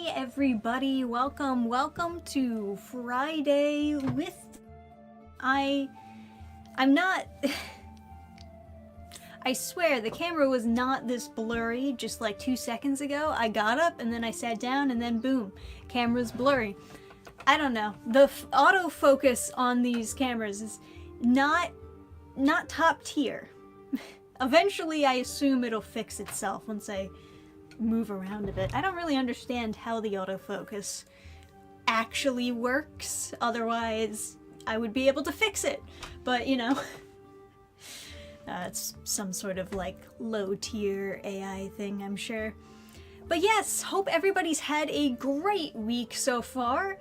Hey everybody, welcome to Friday with... I'm not... I swear, the camera was not this blurry just like 2 seconds ago. I got up and then I sat down and then boom, camera's blurry. I don't know. The autofocus on these cameras is not top tier. Eventually, I assume it'll fix itself once I move around a bit. I don't really understand how the autofocus actually works. Otherwise, I would be able to fix it. But, you know, it's some sort of like low-tier AI thing, I'm sure. But yes, hope everybody's had a great week so far.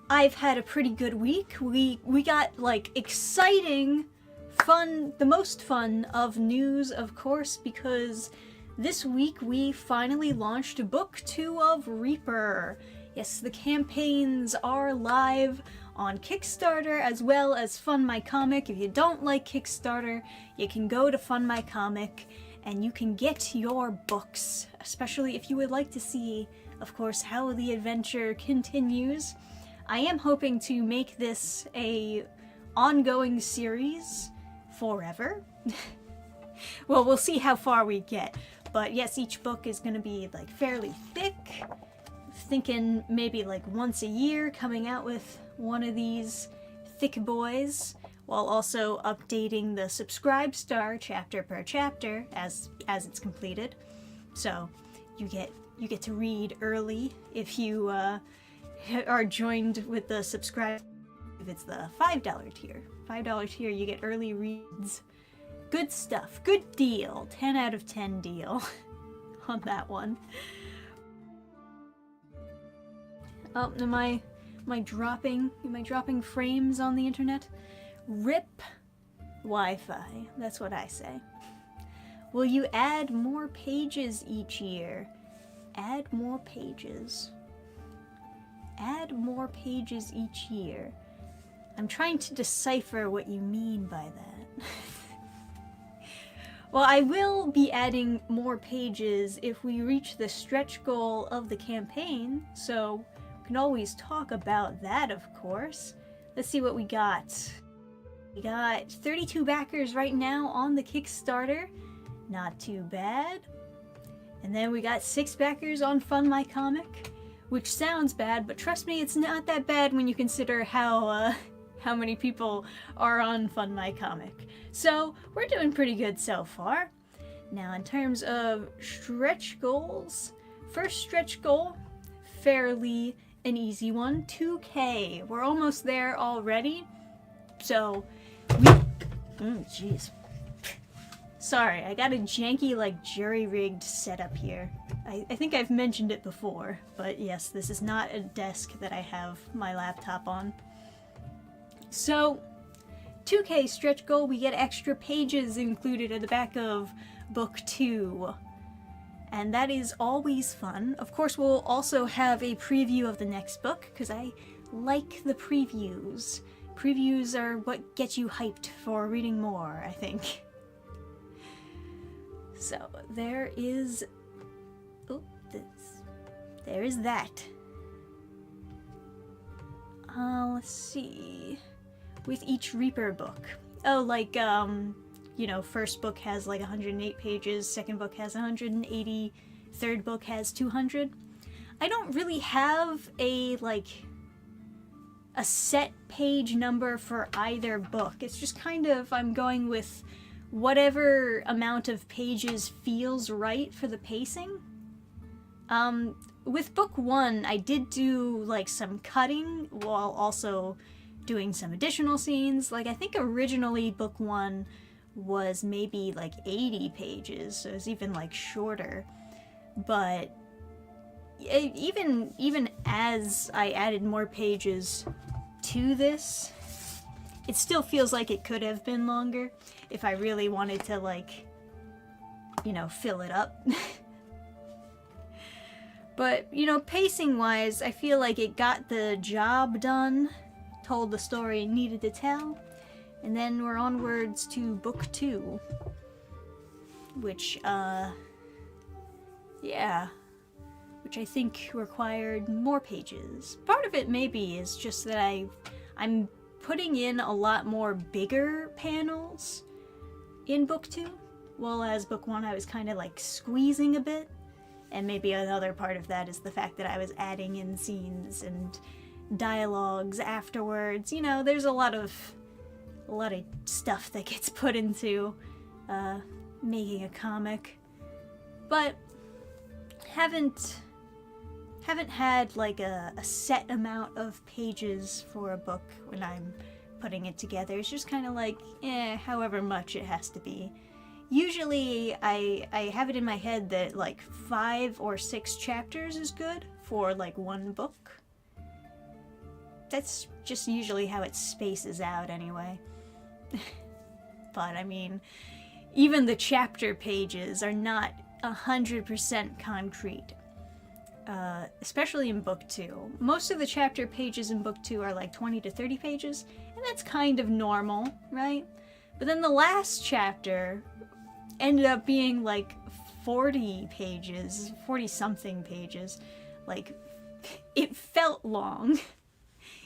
I've had a pretty good week. We got like exciting, fun, the most fun of news, of course, because this week we finally launched Book 2 of Reaper. Yes, the campaigns are live on Kickstarter as well as Fund My Comic. If you don't like Kickstarter, you can go to Fund My Comic and you can get your books, especially if you would like to see, of course, how the adventure continues. I am hoping to make this a ongoing series forever. Well, we'll see how far we get. But yes, each book is going to be like fairly thick. Thinking maybe like once a year coming out with one of these thick boys, while also updating the Subscribe Star chapter per chapter as it's completed. So you get to read early if you are joined with the Subscribe. If it's the $5 tier. $5 tier, you get early reads. Good stuff. Good deal. 10 out of 10 deal on that one. Oh, am I dropping frames on the internet? RIP Wi-Fi. That's what I say. Will you add more pages each year? Add more pages. Add more pages each year. I'm trying to decipher what you mean by that. Well, I will be adding more pages if we reach the stretch goal of the campaign, so we can always talk about that, of course. Let's see what we got. We got 32 backers right now on the Kickstarter. Not too bad. And then we got 6 backers on Fund My Comic, which sounds bad, but trust me, it's not that bad when you consider how many people are on Fund My Comic. So we're doing pretty good so far. Now in terms of stretch goals, first stretch goal, fairly an easy one, 2K. We're almost there already. So jeez. Sorry, I got a janky like jury-rigged setup here. I think I've mentioned it before, but yes, this is not a desk that I have my laptop on. So, 2K stretch goal, we get extra pages included at the back of Book 2. And that is always fun. Of course, we'll also have a preview of the next book, because I like the previews. Previews are what get you hyped for reading more, I think. So, there is... Oh, there is that. Let's see... With each Reaper book. Oh, like, you know, first book has like 108 pages, second book has 180, third book has 200. I don't really have a set page number for either book. It's just kind of, I'm going with whatever amount of pages feels right for the pacing. With book 1, I did do like some cutting while also doing some additional scenes. Like, I think originally book 1 was maybe like 80 pages, so it's even like shorter. But even as I added more pages to this, it still feels like it could have been longer if I really wanted to, like, you know, fill it up. But, you know, pacing-wise, I feel like it got the job done. Told the story it needed to tell, and then we're onwards to Book 2, which, yeah, which I think required more pages. Part of it maybe is just that I'm putting in a lot more bigger panels in book 2, while as book 1 I was kind of like squeezing a bit. And maybe another part of that is the fact that I was adding in scenes and dialogues afterwards. You know, there's a lot of stuff that gets put into making a comic. But haven't had like a set amount of pages for a book when I'm putting it together. It's just kind of like, however much it has to be. Usually I have it in my head that like 5 or 6 chapters is good for like one book. That's just usually how it spaces out anyway. But I mean, even the chapter pages are not 100% concrete. Especially in book 2. Most of the chapter pages in book 2 are like 20 to 30 pages, and that's kind of normal, right? But then the last chapter ended up being like 40 pages, 40-something pages. Like, it felt long.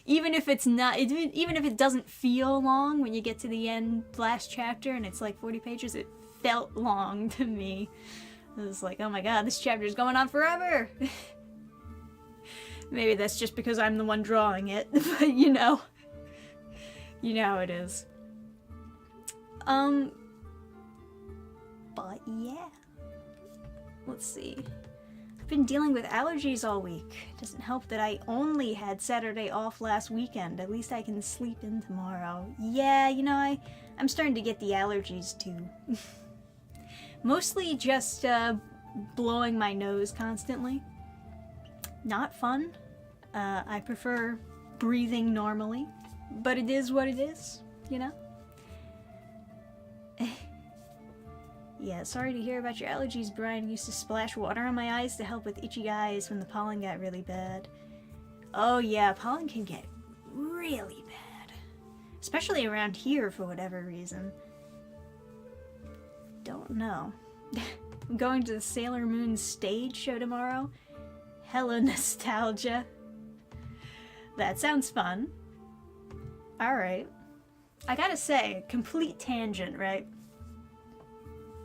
Even if it's not, even if it doesn't feel long when you get to the end last chapter and it's like 40 pages, it felt long to me. It was like, oh my god, this chapter's going on forever! Maybe that's just because I'm the one drawing it, but you know how it is. But yeah. Let's see. I've been dealing with allergies all week. It doesn't help that I only had Saturday off last weekend. At least I can sleep in tomorrow. Yeah, you know, I'm starting to get the allergies too. Mostly just blowing my nose constantly. Not fun. I prefer breathing normally, but it is what it is, you know? Yeah, sorry to hear about your allergies, Brian. I used to splash water on my eyes to help with itchy eyes when the pollen got really bad. Oh yeah, pollen can get really bad. Especially around here for whatever reason. Don't know. I'm going to the Sailor Moon stage show tomorrow. Hella nostalgia. That sounds fun. Alright. I gotta say, complete tangent, right?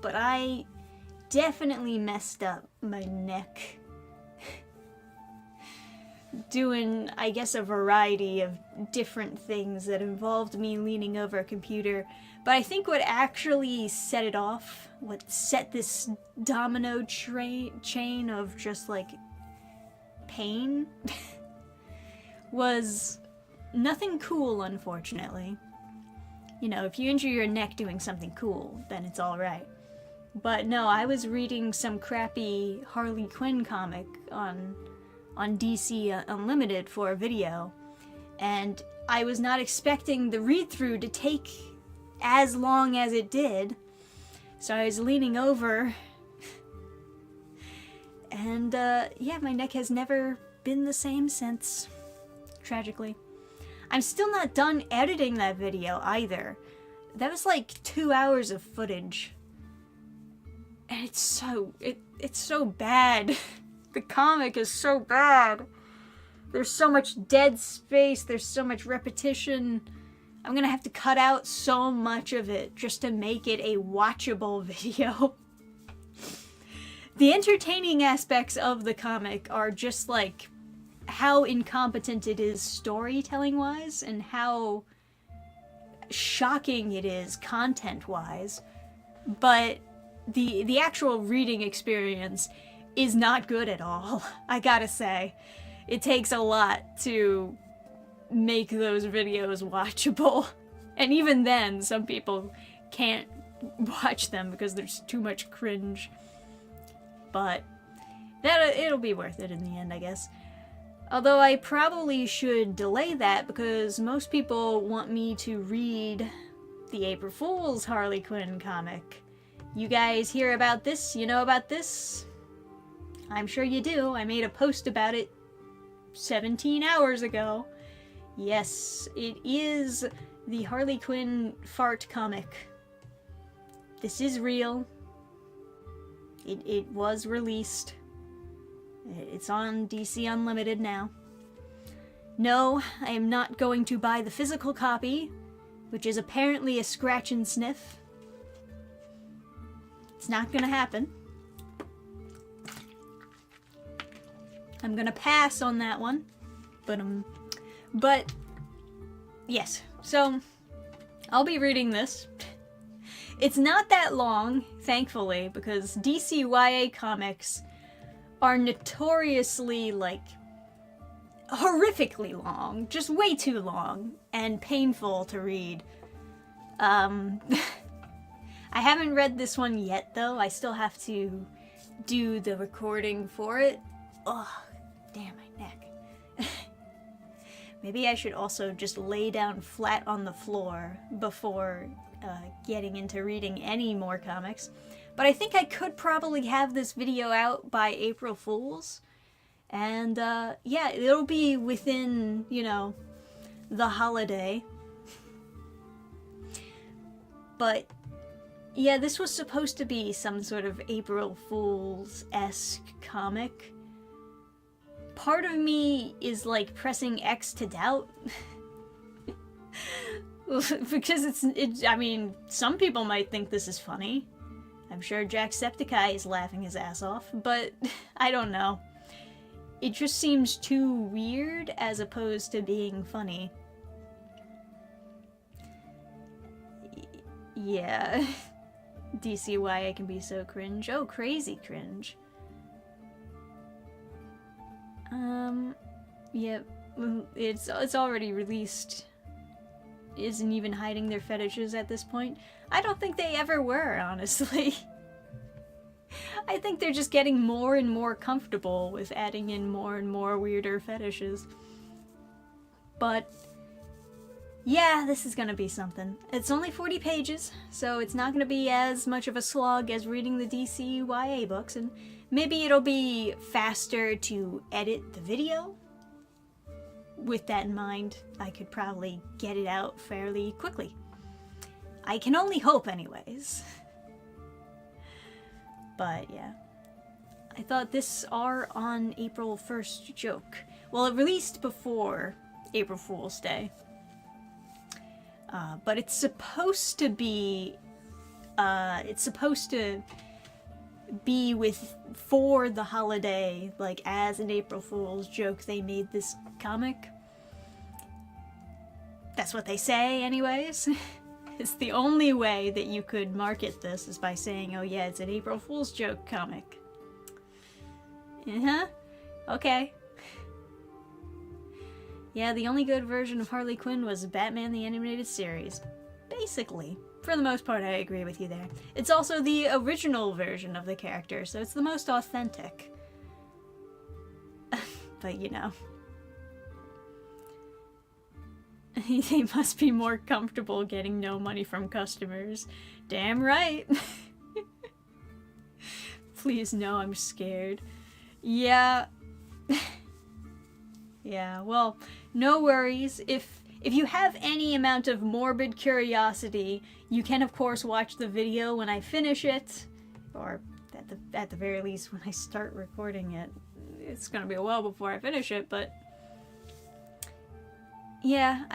But I definitely messed up my neck. Doing, I guess, a variety of different things that involved me leaning over a computer. But I think what actually set it off, what set this domino chain of just like pain, was nothing cool, unfortunately. You know, if you injure your neck doing something cool, then it's alright. But no, I was reading some crappy Harley Quinn comic on DC Unlimited for a video, and I was not expecting the read-through to take as long as it did, so I was leaning over, and yeah, my neck has never been the same since, tragically. I'm still not done editing that video either. That was like 2 hours of footage. And it's so bad. The comic is so bad. There's so much dead space, there's so much repetition. I'm gonna have to cut out so much of it just to make it a watchable video. The entertaining aspects of the comic are just like how incompetent it is storytelling-wise and how shocking it is content-wise. But the actual reading experience is not good at all, I gotta say. It takes a lot to make those videos watchable. And even then, some people can't watch them because there's too much cringe. But it'll be worth it in the end, I guess. Although I probably should delay that because most people want me to read the April Fool's Harley Quinn comic. You guys hear about this? You know about this? I'm sure you do. I made a post about it 17 hours ago. Yes, it is the Harley Quinn fart comic. This is real. It was released. It's on DC Unlimited now. No, I am not going to buy the physical copy, which is apparently a scratch and sniff. It's not gonna happen. I'm gonna pass on that one. But yes, so I'll be reading this. It's not that long, thankfully, because DC YA comics are notoriously, like, horrifically long. Just way too long and painful to read. I haven't read this one yet, though. I still have to do the recording for it. Ugh, damn my neck. Maybe I should also just lay down flat on the floor before getting into reading any more comics. But I think I could probably have this video out by April Fool's. And, yeah, it'll be within, you know, the holiday. But, yeah, this was supposed to be some sort of April Fool's-esque comic. Part of me is, like, pressing X to doubt. Because I mean, some people might think this is funny. I'm sure Jacksepticeye is laughing his ass off, but I don't know. It just seems too weird as opposed to being funny. Yeah. DCYA can be so cringe. Oh, crazy cringe. Yeah, it's already released. Isn't even hiding their fetishes at this point. I don't think they ever were, honestly. I think they're just getting more and more comfortable with adding in more and more weirder fetishes. But yeah, this is gonna be something. It's only 40 pages, so it's not gonna be as much of a slog as reading the DC YA books, and maybe it'll be faster to edit the video. With that in mind, I could probably get it out fairly quickly. I can only hope anyways. But yeah. I thought this are on April 1st joke. Well, it released before April Fool's Day. But it's supposed to be for the holiday, like as an April Fool's joke they made this comic. That's what they say anyways. It's the only way that you could market this is by saying, oh yeah, it's an April Fool's joke comic. Uh-huh. Okay. Yeah, the only good version of Harley Quinn was Batman the Animated Series. Basically. For the most part, I agree with you there. It's also the original version of the character, so it's the most authentic. But, you know. They must be more comfortable getting no money from customers. Damn right. Please, no, I'm scared. Yeah. Yeah, well, no worries. If you have any amount of morbid curiosity, you can of course watch the video when I finish it, or at the very least when I start recording it. It's gonna be a while before I finish it, but yeah,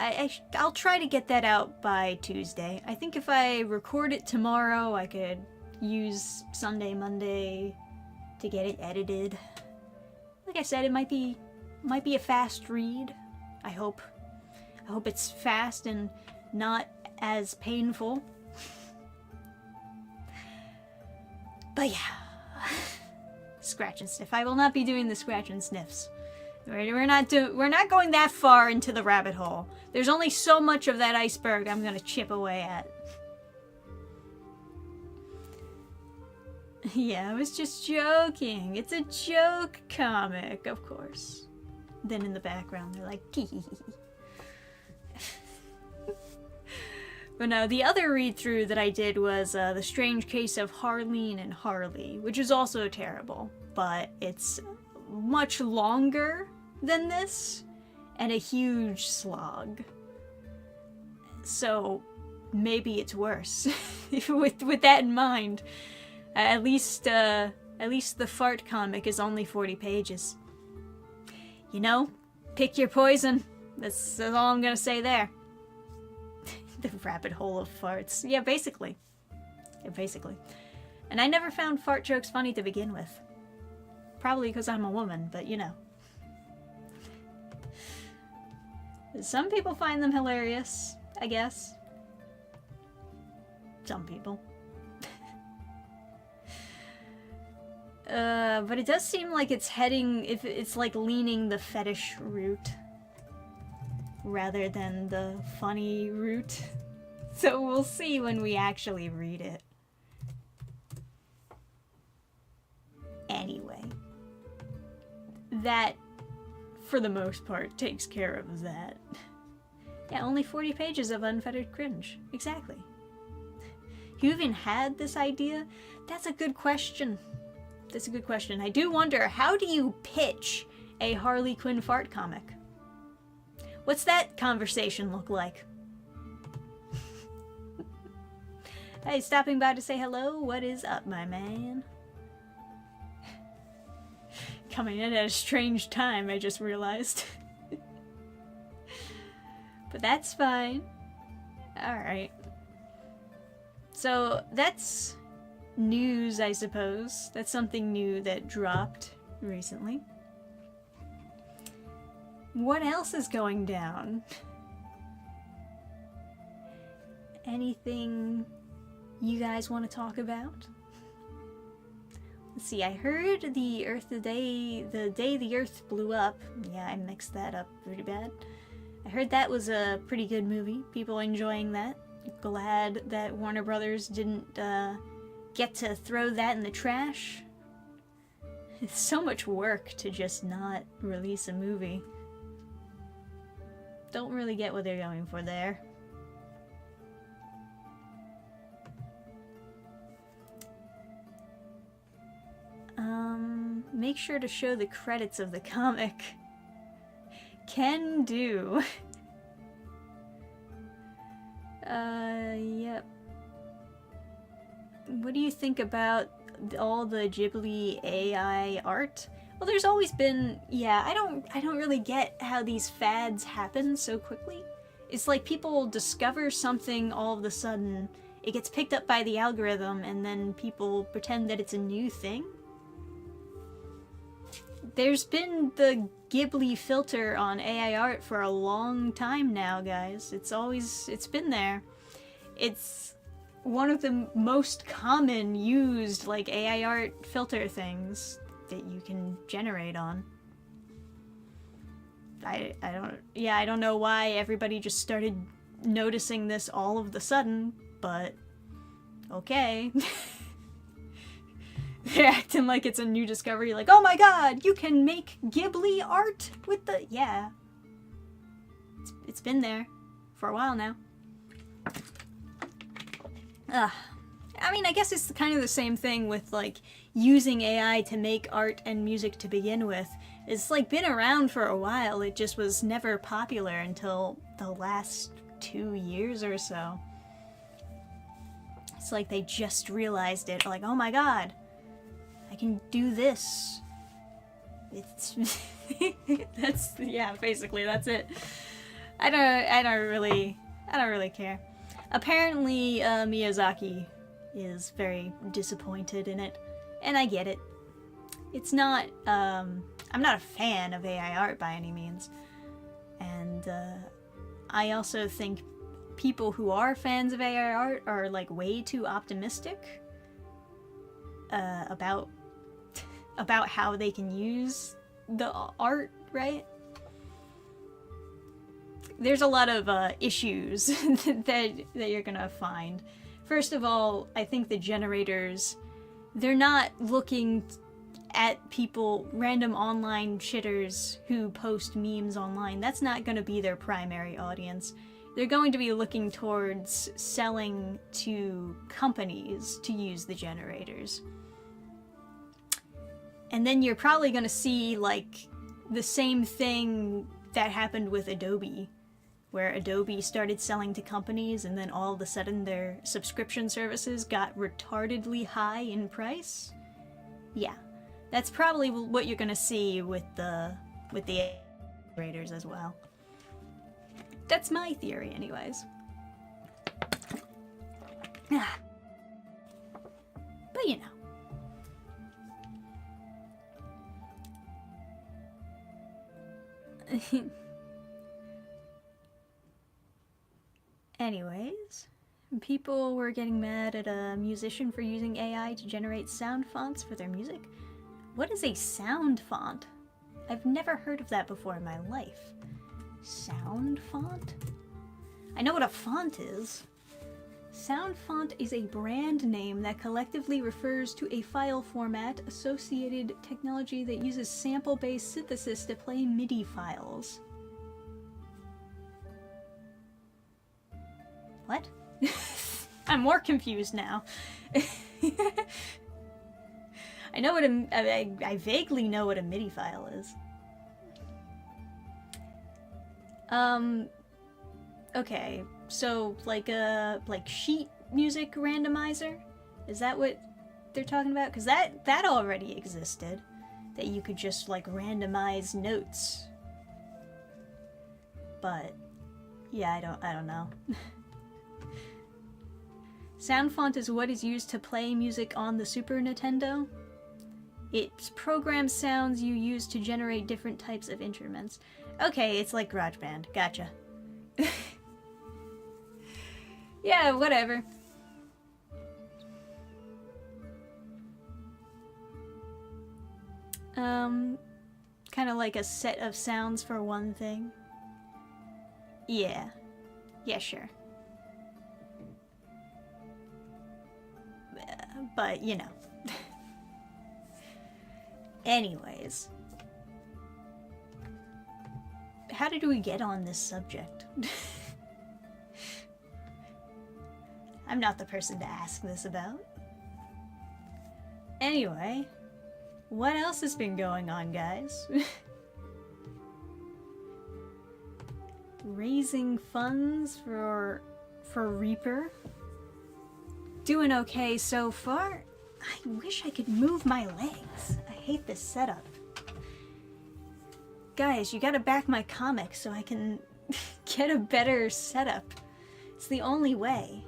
I'll try to get that out by Tuesday. I think if I record it tomorrow, I could use Sunday, Monday to get it edited. Like I said, it might be a fast read. I hope it's fast and not as painful. But yeah, scratch and sniff. I will not be doing the scratch and sniffs. We're not going that far into the rabbit hole. There's only so much of that iceberg I'm gonna chip away at. Yeah, I was just joking. It's a joke comic, of course. Then in the background, they're like, tee hee hee. But no, the other read-through that I did was The Strange Case of Harleen and Harley, which is also terrible, but it's much longer than this, and a huge slog. So maybe it's worse. with that in mind, at least At least the fart comic is only 40 pages. You know, pick your poison. That's all I'm gonna say there. The rabbit hole of farts. Yeah, basically. Yeah, basically. And I never found fart jokes funny to begin with. Probably because I'm a woman, but you know. Some people find them hilarious, I guess. Some people. But it does seem like it's heading, if it's like leaning the fetish route rather than the funny route. So we'll see when we actually read it. Anyway, that, for the most part, takes care of that. Yeah, only 40 pages of unfettered cringe. Exactly. You even had this idea? That's a good question. That's a good question. I do wonder, how do you pitch a Harley Quinn fart comic? What's that conversation look like? Hey, stopping by to say hello. What is up, my man? Coming in at a strange time, I just realized. But that's fine. Alright. So, that's news, I suppose. That's something new that dropped recently. What else is going down? Anything you guys want to talk about? Let's see, I heard the day the Earth blew up. Yeah, I mixed that up pretty bad. I heard that was a pretty good movie. People enjoying that. Glad that Warner Brothers didn't get to throw that in the trash. It's so much work to just not release a movie. Don't really get what they're going for there. Make sure to show the credits of the comic. Can do. Yep. What do you think about all the Ghibli AI art? Well, there's always been, yeah, I don't really get how these fads happen so quickly. It's like people discover something all of a sudden, it gets picked up by the algorithm, and then people pretend that it's a new thing. There's been the Ghibli filter on AI art for a long time now, guys. It's been there. It's one of the most common used, like, AI art filter things that you can generate on. I don't know why everybody just started noticing this all of the sudden, but okay. They're acting like it's a new discovery, like, oh my god, you can make Ghibli art with the... Yeah. It's been there for a while now. I mean, I guess it's kind of the same thing with, like, using AI to make art and music to begin with. It's, like, been around for a while, it just was never popular until the last 2 years or so. It's like they just realized it, like, oh my god, I can do this. It's... yeah, basically, that's it. I don't really care. Apparently, Miyazaki is very disappointed in it, and I get it. It's not, I'm not a fan of AI art by any means, and I also think people who are fans of AI art are, like, way too optimistic about how they can use the art, right? There's a lot of issues that you're gonna find. First of all, I think the generators, they're not looking at people, random online shitters who post memes online. That's not gonna be their primary audience. They're going to be looking towards selling to companies to use the generators. And then you're probably gonna see, like, the same thing that happened with Adobe, where Adobe started selling to companies and then all of a sudden their subscription services got retardedly high in price. Yeah, that's probably what you're gonna see with the raiders as well. That's my theory, anyways. But you know. Anyways, people were getting mad at a musician for using AI to generate sound fonts for their music. What is a sound font? I've never heard of that before in my life. Sound font? I know what a font is. Sound font is a brand name that collectively refers to a file format associated technology that uses sample-based synthesis to play MIDI files. What? I'm more confused now. I know what I vaguely know what a MIDI file is. Okay, so like a sheet music randomizer? Is that what they're talking about? Because that already existed. That you could just like randomize notes. But yeah, I don't know. Sound font is what is used to play music on the Super Nintendo. It programs sounds you use to generate different types of instruments. Okay, it's like GarageBand. Gotcha. Yeah, whatever. Kind of like a set of sounds for one thing. Yeah. Yeah, sure. But, you know. Anyways. How did we get on this subject? I'm not the person to ask this about. Anyway, what else has been going on, guys? Raising funds for Reaper. Doing okay so far. I wish I could move my legs. I hate this setup. Guys, you gotta back my comic so I can get a better setup. It's the only way.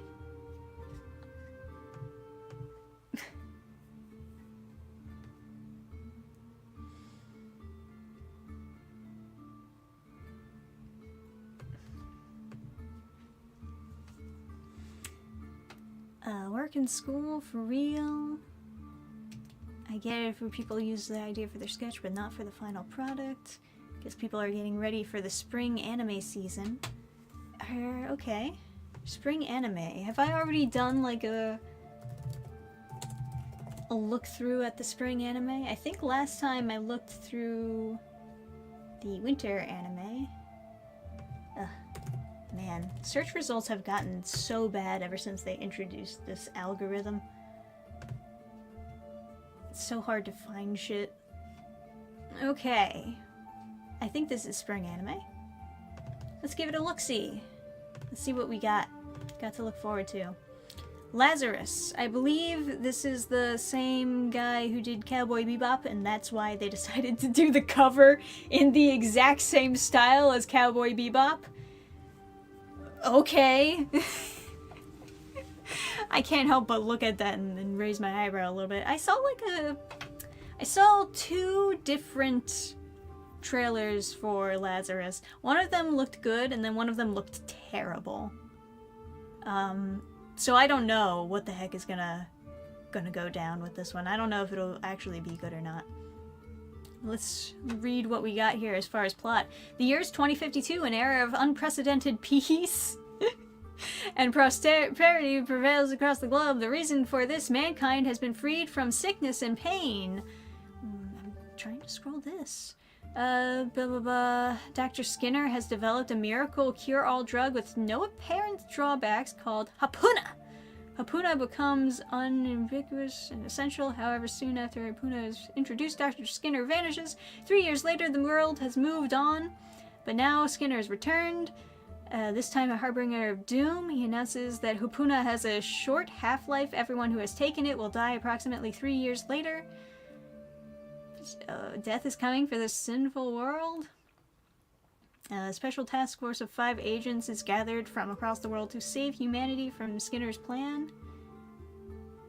Work in school, for real. I get it if people use the idea for their sketch, but not for the final product. Guess people are getting ready for the spring anime season. Okay. Spring anime. Have I already done like a look through at the spring anime? I think last time I looked through the winter anime. Ugh. Man, search results have gotten so bad ever since they introduced this algorithm. It's so hard to find shit. Okay. I think this is spring anime. Let's give it a look-see. Let's see what we got to look forward to. Lazarus. I believe this is the same guy who did Cowboy Bebop, and that's why they decided to do the cover in the exact same style as Cowboy Bebop. Okay. I can't help but look at that and raise my eyebrow a little bit. I saw two different trailers for Lazarus. One of them looked good, and then one of them looked terrible. So I don't know what the heck is gonna go down with this one. I don't know if it'll actually be good or not. Let's read what we got here as far as plot. The year is 2052, an era of unprecedented peace and prosperity prevails across the globe. The reason for this, mankind has been freed from sickness and pain. I'm trying to scroll this. Blah, blah, blah. Dr. Skinner has developed a miracle cure-all drug with no apparent drawbacks called Hapuna. Hapuna becomes unambiguous and essential. However, soon after Hapuna is introduced, Dr. Skinner vanishes. 3 years later, the world has moved on, but now Skinner has returned. This time a harbinger of doom. He announces that Hapuna has a short half-life. Everyone who has taken it will die approximately 3 years later. Death is coming for this sinful world. A special task force of 5 agents is gathered from across the world to save humanity from Skinner's plan.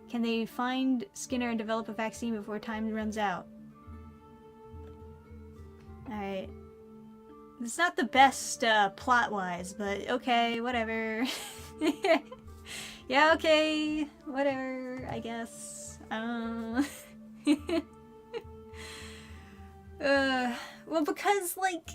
Can they find Skinner and develop a vaccine before time runs out? Alright. It's not the best plot-wise, but okay, whatever. Yeah, okay, whatever, I guess. Well, because, like,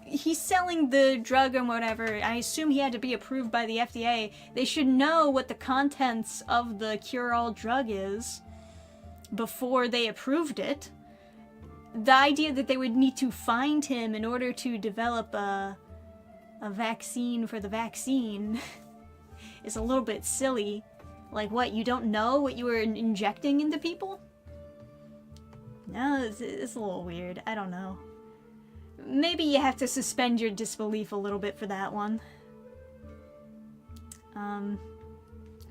he's selling the drug or whatever. I assume he had to be approved by the FDA. They should know what the contents of the cure-all drug is before they approved it. The idea that they would need to find him in order to develop a vaccine for the vaccine is a little bit silly. Like, what, you don't know what you were injecting into people? No, it's a little weird. I don't know. Maybe you have to suspend your disbelief a little bit for that one.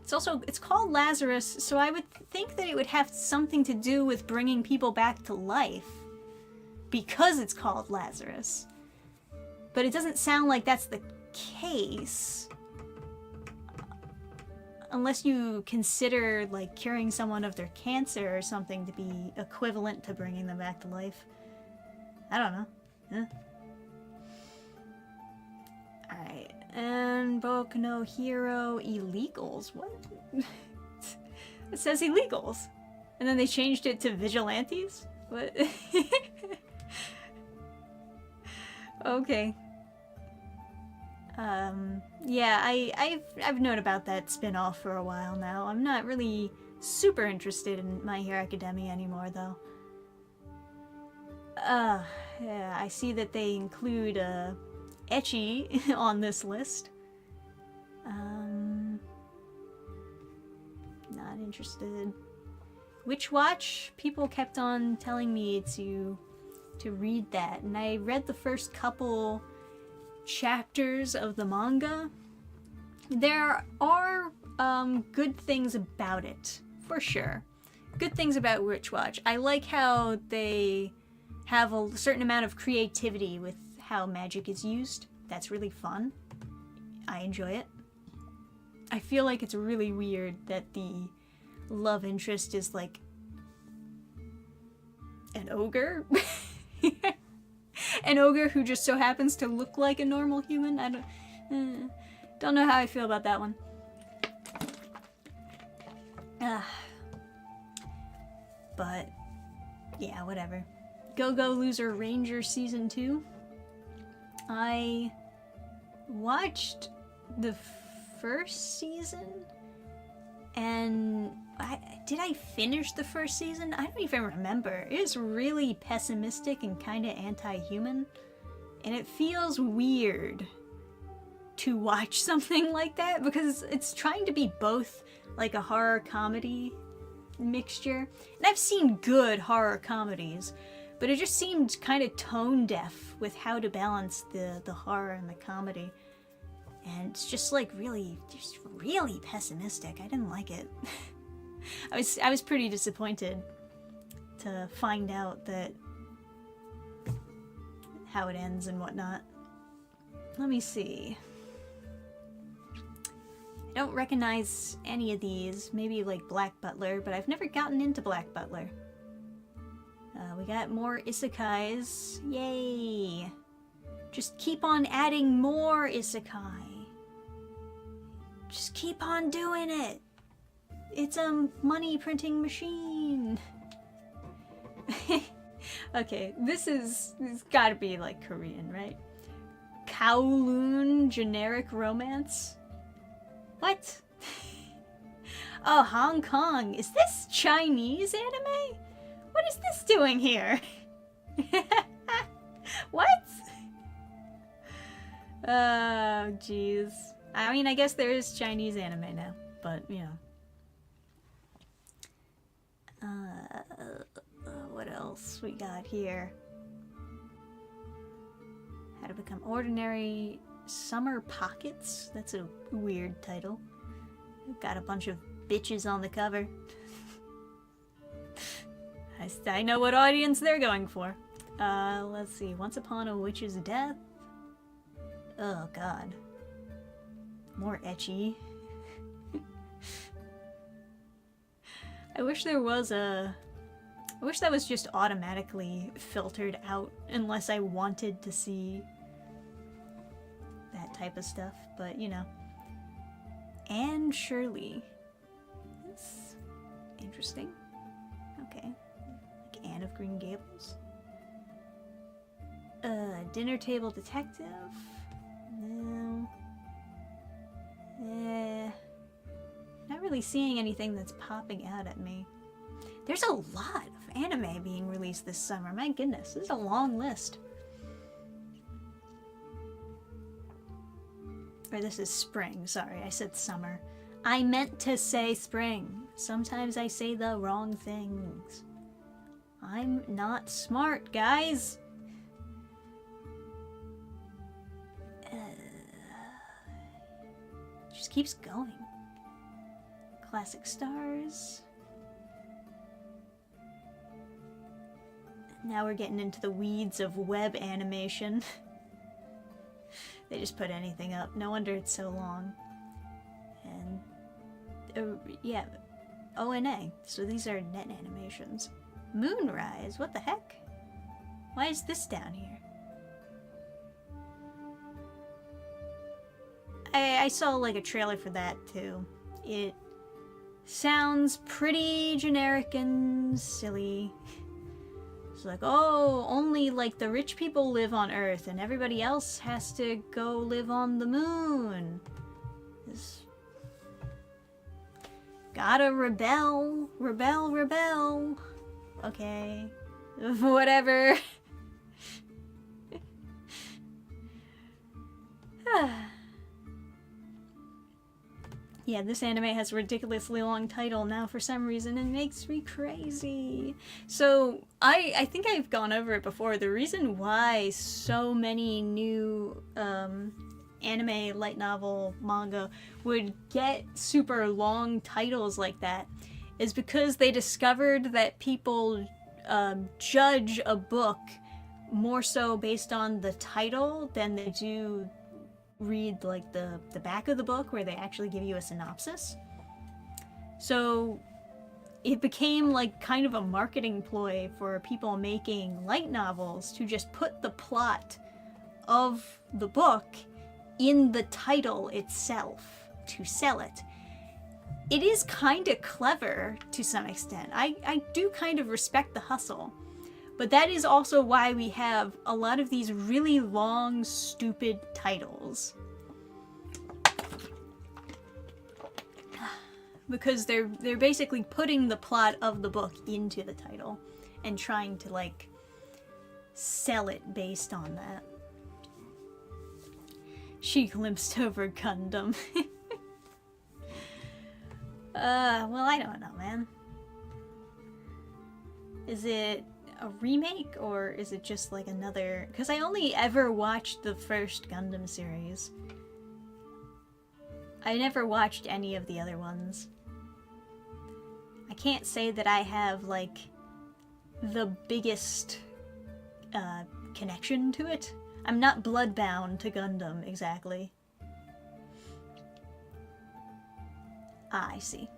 It's called Lazarus, so I would think that it would have something to do with bringing people back to life. Because it's called Lazarus. But it doesn't sound like that's the case. Unless you consider, like, curing someone of their cancer or something to be equivalent to bringing them back to life. I don't know. Huh? Alright. And Boku no Hero illegals. What? It says illegals. And then they changed it to vigilantes? What? Okay. Yeah, I've known about that spin-off for a while now. I'm not really super interested in My Hero Academia anymore, though. Yeah, I see that they include, ecchi on this list. Not interested. Witch Watch? People kept on telling me to read that, and I read the first couple chapters of the manga. There are good things about it, for sure. Good things about Witch Watch. I like how they have a certain amount of creativity with how magic is used. That's really fun. I enjoy it. I feel like it's really weird that the love interest is like an ogre. An ogre who just so happens to look like a normal human. I don't know how I feel about that one. But yeah, whatever. Go-Go Loser Ranger Season 2. I watched the first season, and did I finish the first season? I don't even remember. It is really pessimistic and kind of anti-human, and it feels weird to watch something like that because it's trying to be both like a horror comedy mixture. And I've seen good horror comedies, but it just seemed kind of tone deaf with how to balance the horror and the comedy. And it's just like really pessimistic. I didn't like it. I was pretty disappointed to find out that how it ends and whatnot. Let me see. I don't recognize any of these. Maybe like Black Butler, but I've never gotten into Black Butler. We got more isekais. Yay! Just keep on adding more isekai. Just keep on doing it. It's a money printing machine. Okay, this gotta be like Korean, right? Kowloon generic romance? What? Oh, Hong Kong. Is this Chinese anime? What is this doing here? What? Oh, jeez. I mean, I guess there is Chinese anime now, but, you know. What else we got here? How to Become Ordinary Summer Pockets? That's a weird title. Got a bunch of bitches on the cover. I know what audience they're going for. Let's see. Once Upon a Witch's Death. Oh, God. More ecchi. I wish there was a... I wish that was just automatically filtered out unless I wanted to see that type of stuff, but you know. Anne Shirley. That's interesting. Okay. Like Anne of Green Gables. Dinner Table Detective? No. Not really seeing anything that's popping out at me. There's a lot of anime being released this summer. My goodness, this is a long list. Or this is spring. Sorry, I said summer. I meant to say spring. Sometimes I say the wrong things. I'm not smart, guys. Just keeps going. Classic Stars. Now we're getting into the weeds of web animation. They just put anything up. No wonder it's so long. And, yeah, ONA. So these are net animations. Moonrise, what the heck? Why is this down here? I saw like a trailer for that too. It sounds pretty generic and silly. It's like, oh, only like the rich people live on Earth and everybody else has to go live on the moon. This... Gotta rebel. Rebel, rebel. Okay. Whatever. Yeah, this anime has a ridiculously long title now for some reason. It makes me crazy. So, I think I've gone over it before. The reason why so many new anime, light novel, manga would get super long titles like that is because they discovered that people judge a book more so based on the title than they do read like the back of the book where they actually give you a synopsis. So it became like kind of a marketing ploy for people making light novels to just put the plot of the book in the title itself to sell it. It is kind of clever to some extent. I do kind of respect the hustle. But that is also why we have a lot of these really long, stupid titles. Because they're basically putting the plot of the book into the title and trying to, like, sell it based on that. She glimpsed over Gundam. Well, I don't know, man. Is it a remake, or is it just like another... Because I only ever watched the first Gundam series. I never watched any of the other ones. I can't say that I have, like, the biggest connection to it. I'm not bloodbound to Gundam, exactly. Ah, I see.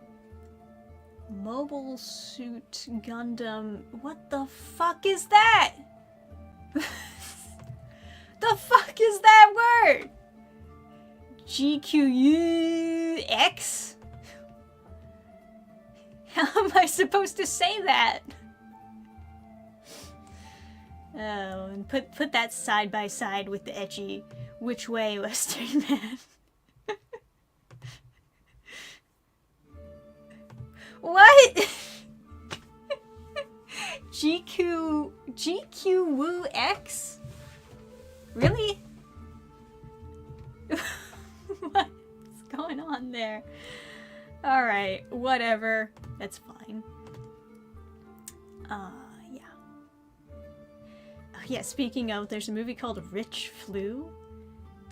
Mobile Suit Gundam. What the fuck is that? The fuck is that word? GQUX? How am I supposed to say that? Oh, and put that side by side with the ecchi Which Way Western Man. What? GQWX? Really? What's going on there? Alright, whatever. That's fine. Yeah. Oh, yeah, speaking of, there's a movie called Rich Flu.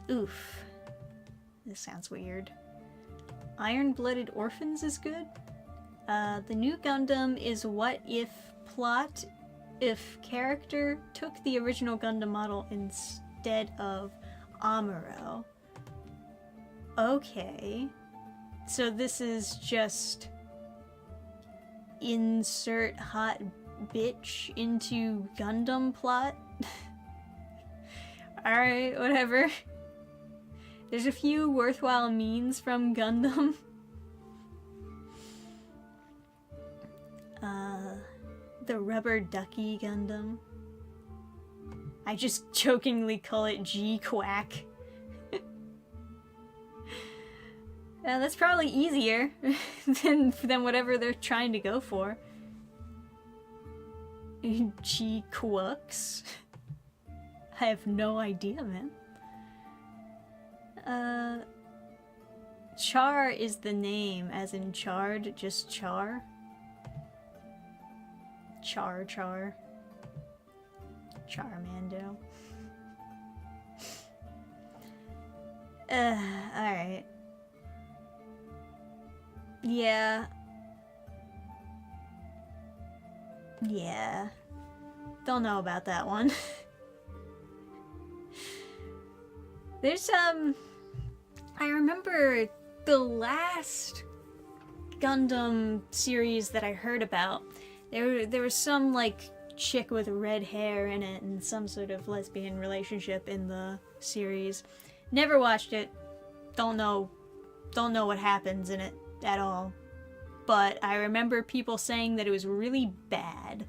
Oof. This sounds weird. Iron-Blooded Orphans is good. The new Gundam is What If plot if character took the original Gundam model instead of Amuro. Okay. So this is just insert hot bitch into Gundam plot? Alright, whatever. There's a few worthwhile memes from Gundam. The rubber ducky Gundam. I just jokingly call it G-Quack. That's probably easier than whatever they're trying to go for. G-Quux? I have no idea, man. Char is the name, as in charred, just Char. Char. Charmando. Alright. Yeah. Don't know about that one. There's, I remember the last Gundam series that I heard about. There was some, like, chick with red hair in it and some sort of lesbian relationship in the series. Never watched it. Don't know what happens in it at all. But I remember people saying that it was really bad.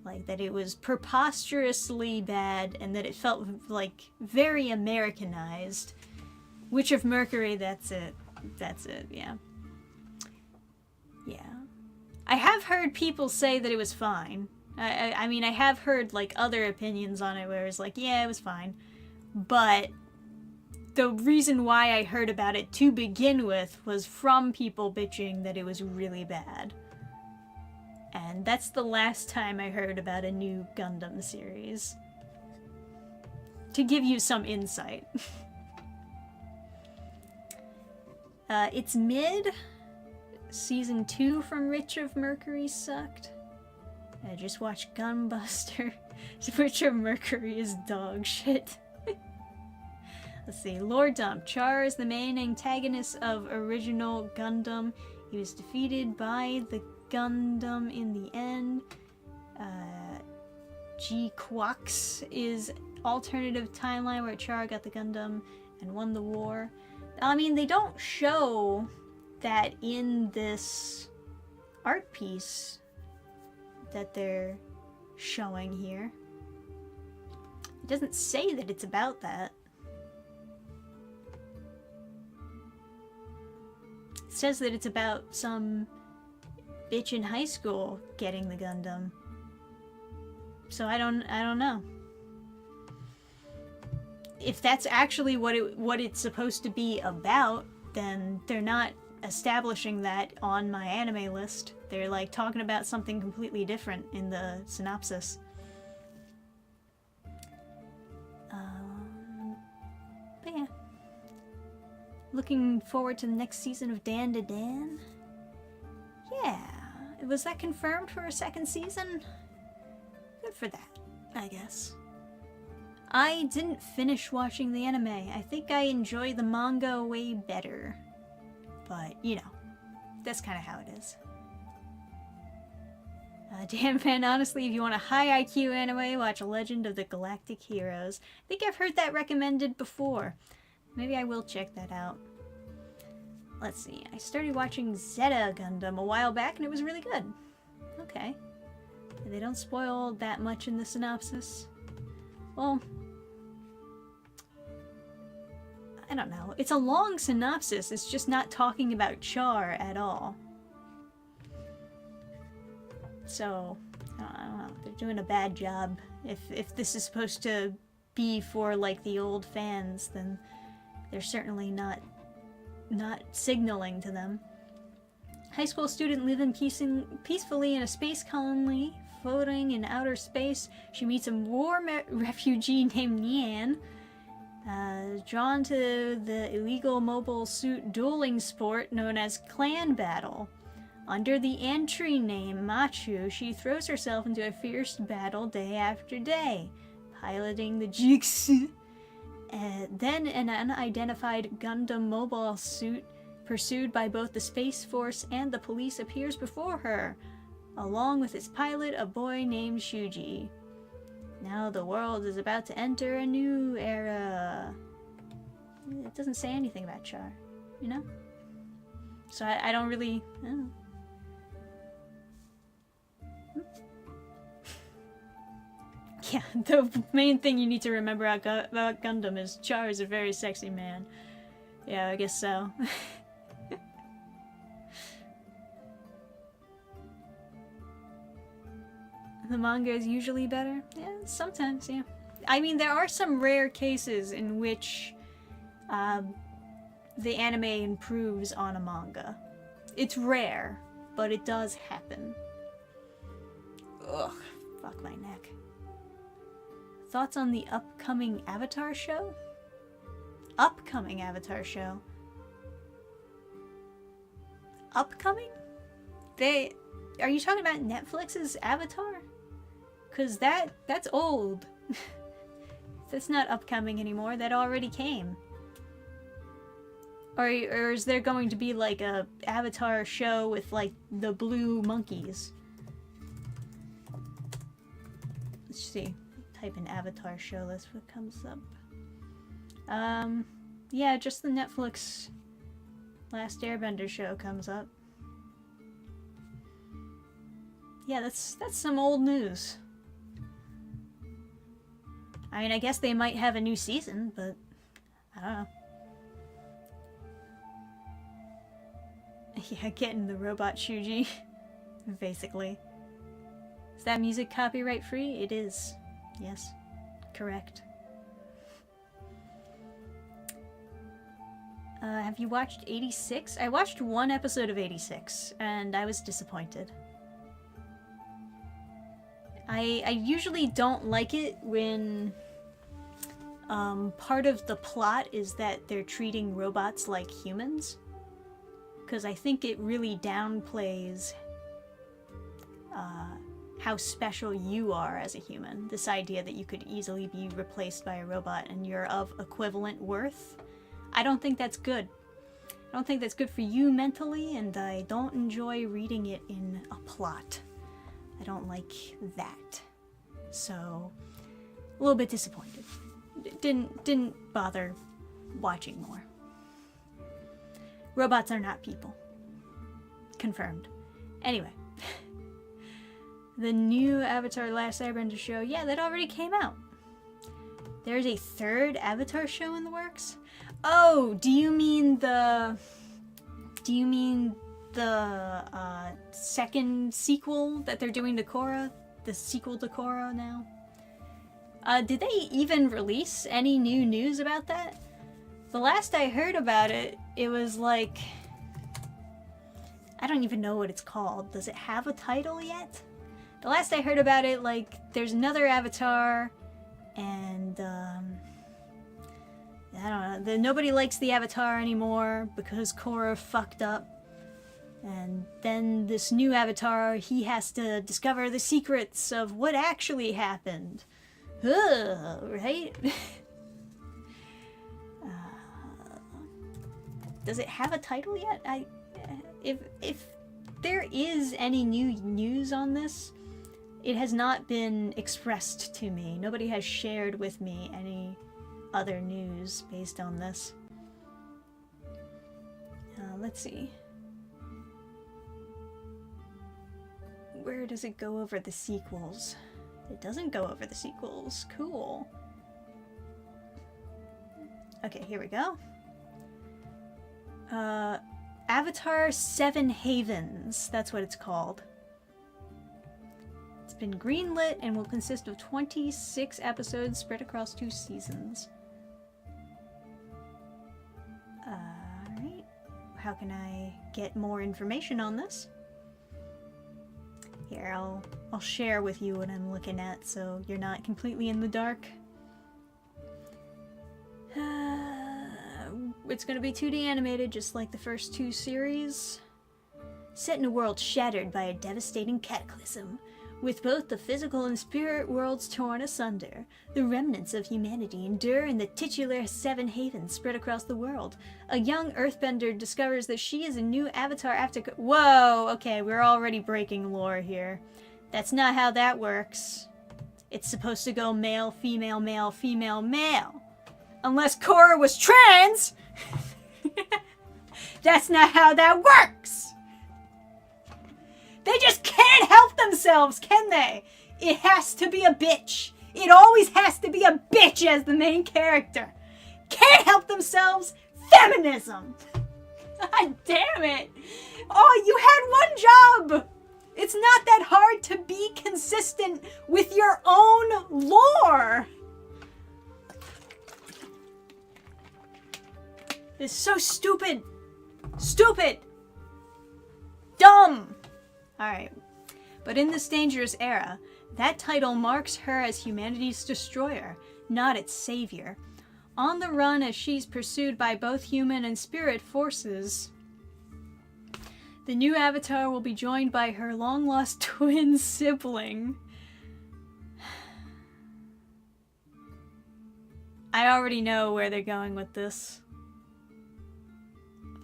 Like, that it was preposterously bad and that it felt, like, very Americanized. Witch of Mercury, that's it. Yeah. I have heard people say that it was fine. I mean, I have heard, like, other opinions on it where it's like, yeah, it was fine. But the reason why I heard about it to begin with was from people bitching that it was really bad. And that's the last time I heard about a new Gundam series. To give you some insight. It's mid. Season 2 from Witch of Mercury sucked. I just watched Gunbuster. Witch of Mercury is dog shit. Let's see. Lord Dump. Char is the main antagonist of original Gundam. He was defeated by the Gundam in the end. G-Quax is alternative timeline where Char got the Gundam and won the war. I mean, they don't show that in this art piece that they're showing here. It doesn't say that it's about that. It says that it's about some bitch in high school getting the Gundam. So I don't know. If that's actually what it's supposed to be about, then they're not establishing that on my anime list. They're like talking about something completely different in the synopsis. But yeah. Looking forward to the next season of Dan to Dan. Yeah. Was that confirmed for a second season? Good for that, I guess. I didn't finish watching the anime. I think I enjoy the manga way better. But, you know, that's kind of how it is. Dannphan, honestly, if you want a high IQ anime, watch Legend of the Galactic Heroes. I think I've heard that recommended before. Maybe I will check that out. Let's see. I started watching Zeta Gundam a while back and it was really good. Okay. They don't spoil that much in the synopsis. Well, I don't know. It's a long synopsis. It's just not talking about Char at all. So, I don't know. They're doing a bad job. If this is supposed to be for, like, the old fans, then they're certainly not signaling to them. High school student living peacefully in a space colony, floating in outer space. She meets a war refugee named Nian. Drawn to the illegal mobile suit dueling sport known as Clan Battle. Under the entry name Machu, she throws herself into a fierce battle day after day, piloting the Jigsaw. Then an unidentified Gundam mobile suit, pursued by both the Space Force and the police, appears before her, along with its pilot, a boy named Shuji. Now the world is about to enter a new era. It doesn't say anything about Char, you know? So I don't really... I don't know. Yeah, the main thing you need to remember about Gundam is Char is a very sexy man. Yeah, I guess so. The manga is usually better? Yeah, sometimes, yeah. I mean, there are some rare cases in which the anime improves on a manga. It's rare, but it does happen. Ugh, fuck my neck. Thoughts on the upcoming Avatar show? Upcoming Avatar show? Upcoming? Are you talking about Netflix's Avatar? Cause that's old. That's not upcoming anymore, that already came. Or is there going to be like a Avatar show with like the blue monkeys? Let's see. Type in Avatar show, that's what comes up. Yeah, just the Netflix Last Airbender show comes up. Yeah, that's some old news. I mean, I guess they might have a new season, but I don't know. Yeah, getting the robot Shuji, basically. Is that music copyright free? It is. Yes, correct. Have you watched 86? I watched one episode of 86, and I was disappointed. I usually don't like it when part of the plot is that they're treating robots like humans, because I think it really downplays how special you are as a human. This idea that you could easily be replaced by a robot and you're of equivalent worth. I don't think that's good. I don't think that's good for you mentally, and I don't enjoy reading it in a plot. I don't like that. So, a little bit disappointed. Didn't bother watching more. Robots are not people. Confirmed. Anyway. The new Avatar Last Airbender show, yeah, that already came out. There's a third Avatar show in the works? Oh, do you mean the second sequel that they're doing to Korra? The sequel to Korra now? Did they even release any new news about that? The last I heard about it, it was like... I don't even know what it's called. Does it have a title yet? The last I heard about it, like, there's another Avatar, and, I don't know, nobody likes the Avatar anymore because Korra fucked up. And then this new Avatar, he has to discover the secrets of what actually happened. Ugh, right? Does it have a title yet? If there is any new news on this, it has not been expressed to me. Nobody has shared with me any other news based on this. Let's see. Where does it go over the sequels? It doesn't go over the sequels. Cool. Okay, here we go. Avatar 7 Havens. That's what it's called. It's been greenlit and will consist of 26 episodes spread across 2 seasons. Alright. How can I get more information on this? Here, I'll share with you what I'm looking at so you're not completely in the dark. It's gonna be 2D animated just like the first 2 series. set in a world shattered by a devastating cataclysm. With both the physical and spirit worlds torn asunder, the remnants of humanity endure in the titular Seven Havens spread across the world. A young earthbender discovers that she is a new avatar after... Whoa, okay, we're already breaking lore here. That's not how that works. It's supposed to go male, female, male, female, male. Unless Korra was trans! That's not how that works! They just can't help themselves, can they? It has to be a bitch. It always has to be a bitch as the main character. Can't help themselves, feminism. God damn it. Oh, you had one job. It's not that hard to be consistent with your own lore. It's so stupid. Stupid. Dumb. Alright. But in this dangerous era, that title marks her as humanity's destroyer, not its savior. On the run as she's pursued by both human and spirit forces, the new avatar will be joined by her long-lost twin sibling. I already know where they're going with this.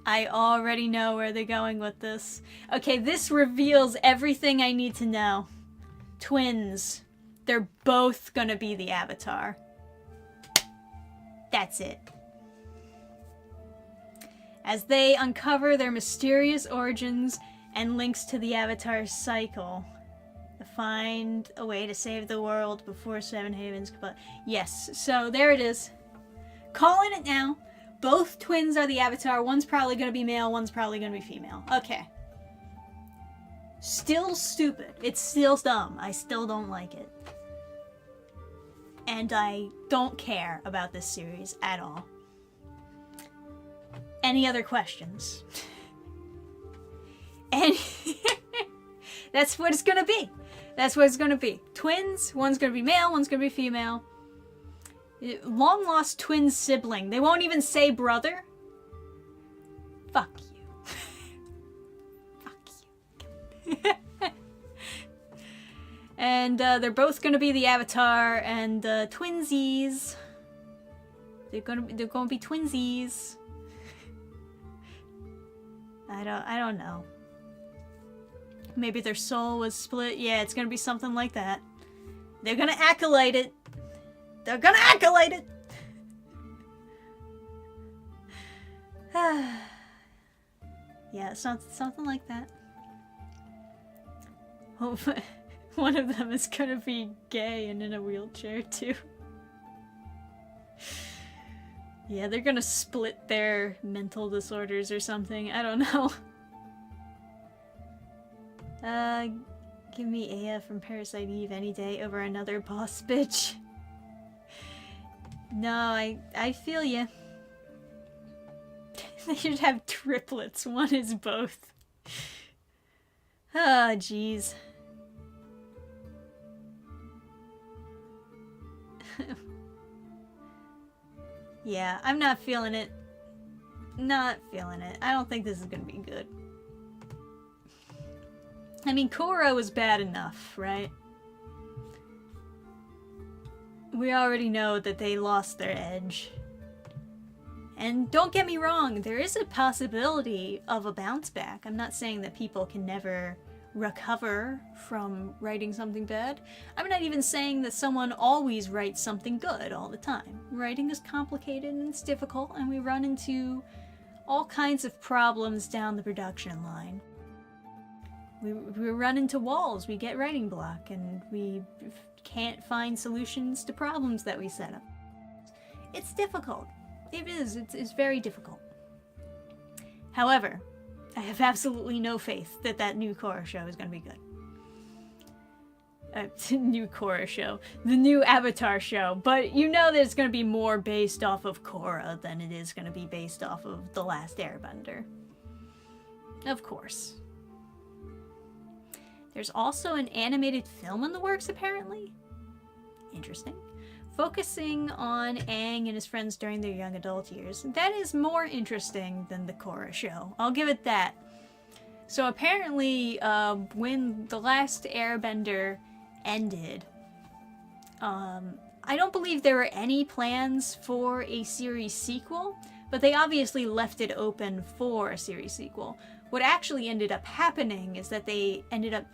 I already know where they're going with this. Okay, this reveals everything I need to know. Twins. They're both gonna be the Avatar. That's it. As they uncover their mysterious origins and links to the Avatar's cycle, to find a way to save the world before Seven Havens. But yes, so there it is. Calling it now. Both twins are the Avatar. One's probably going to be male, one's probably going to be female. Okay. Still stupid. It's still dumb. I still don't like it. And I don't care about this series at all. Any other questions? And that's what it's going to be. That's what it's going to be. Twins. One's going to be male, one's going to be female. Long-lost twin sibling. They won't even say brother. Fuck you. Fuck you. And they're both gonna be the Avatar and twinsies. They're gonna be twinsies. I don't know. Maybe their soul was split. Yeah, it's gonna be something like that. They're gonna accolade it. They're gonna accolade it! Yeah, something like that. Oh, one of them is gonna be gay and in a wheelchair, too. Yeah, they're gonna split their mental disorders or something. I don't know. Give me Aya from Parasite Eve any day over another boss bitch. No, I feel ya. They should have triplets. One is both. Oh, jeez. Yeah, I'm not feeling it. Not feeling it. I don't think this is gonna be good. I mean, Korra was bad enough, right? We already know that they lost their edge. And don't get me wrong, there is a possibility of a bounce back. I'm not saying that people can never recover from writing something bad. I'm not even saying that someone always writes something good all the time. Writing is complicated and it's difficult, and we run into all kinds of problems down the production line. We run into walls, we get writing block, and we can't find solutions to problems that we set up. It's difficult. It is. It's very difficult. However, I have absolutely no faith that that new Korra show is going to be good. New Korra show. The new Avatar show. But you know that it's going to be more based off of Korra than it is going to be based off of The Last Airbender. Of course. There's also an animated film in the works, apparently. Interesting. Focusing on Aang and his friends during their young adult years. That is more interesting than the Korra show. I'll give it that. So apparently, when The Last Airbender ended, I don't believe there were any plans for a series sequel, but they obviously left it open for a series sequel. What actually ended up happening is that they ended up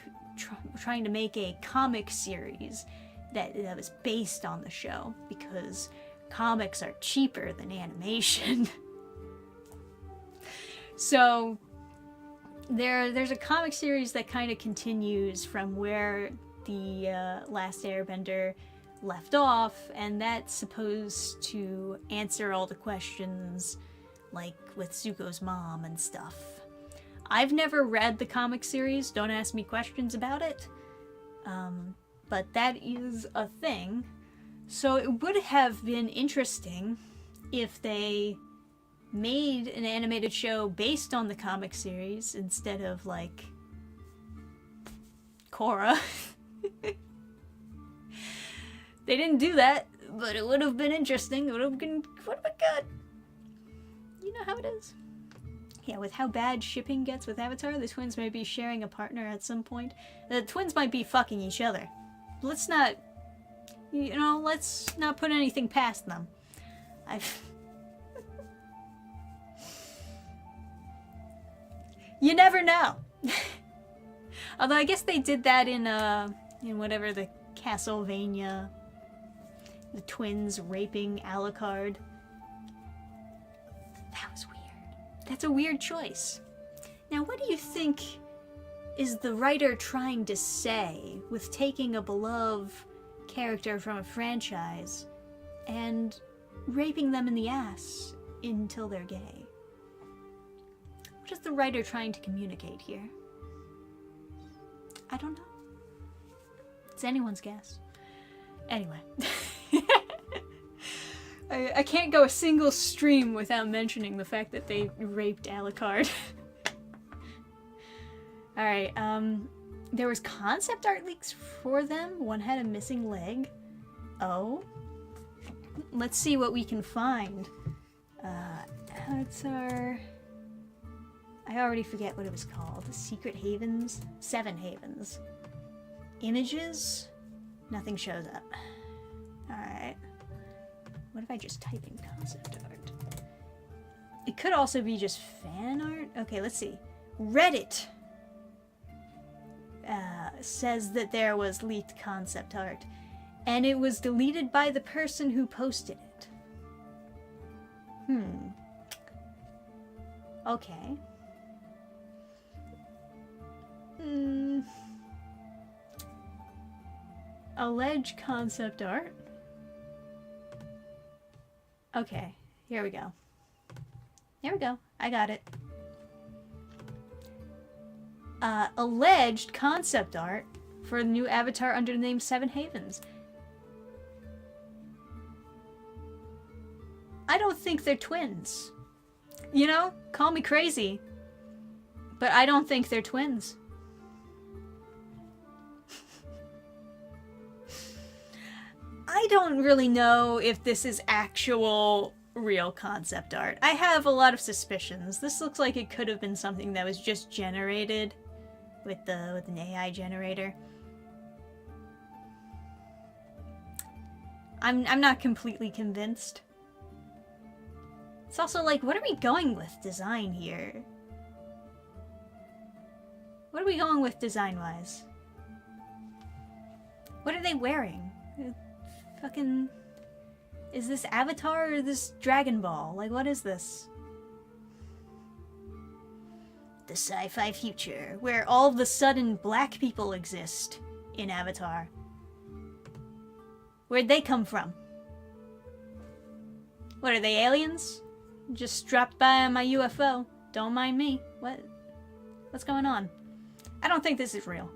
trying to make a comic series that was based on the show, because comics are cheaper than animation. So there's a comic series that kind of continues from where the Last Airbender left off, and that's supposed to answer all the questions, like with Zuko's mom and stuff. I've never read the comic series, don't ask me questions about it, but that is a thing. So it would have been interesting if they made an animated show based on the comic series instead of, like, Korra. They didn't do that, but it would have been interesting. It would have been good. You know how it is. Yeah, with how bad shipping gets with Avatar, the twins may be sharing a partner at some point. The twins might be fucking each other. Let's not, let's not put anything past them. You never know. Although I guess they did that in whatever, the Castlevania, the twins raping Alucard. That was weird. That's a weird choice. Now, what do you think is the writer trying to say with taking a beloved character from a franchise and raping them in the ass until they're gay? What is the writer trying to communicate here? I don't know. It's anyone's guess. Anyway. I can't go a single stream without mentioning the fact that they raped Alucard. Alright, there was concept art leaks for them. One had a missing leg. Oh. Let's see what we can find. Avatar... I already forget what it was called. Secret Havens? 7 Havens. Images? Nothing shows up. Alright. What if I just type in concept art? It could also be just fan art. Okay, let's see. Reddit says that there was leaked concept art, and it was deleted by the person who posted it. Okay. Alleged concept art. Okay, here we go. Here we go. I got it. Alleged concept art for the new Avatar under the name 7 Havens. I don't think they're twins. You know, call me crazy, but I don't think they're twins. I don't really know if this is actual real concept art. I have a lot of suspicions. This looks like it could have been something that was just generated with an AI generator. I'm not completely convinced. It's also like, what are we going with design here? What are we going with design-wise? What are they wearing? Fucking... Is this Avatar or this Dragon Ball? Like, what is this? The sci-fi future, where all of a sudden black people exist in Avatar. Where'd they come from? What, are they aliens? Just dropped by on my UFO. Don't mind me. What's going on? I don't think this is real.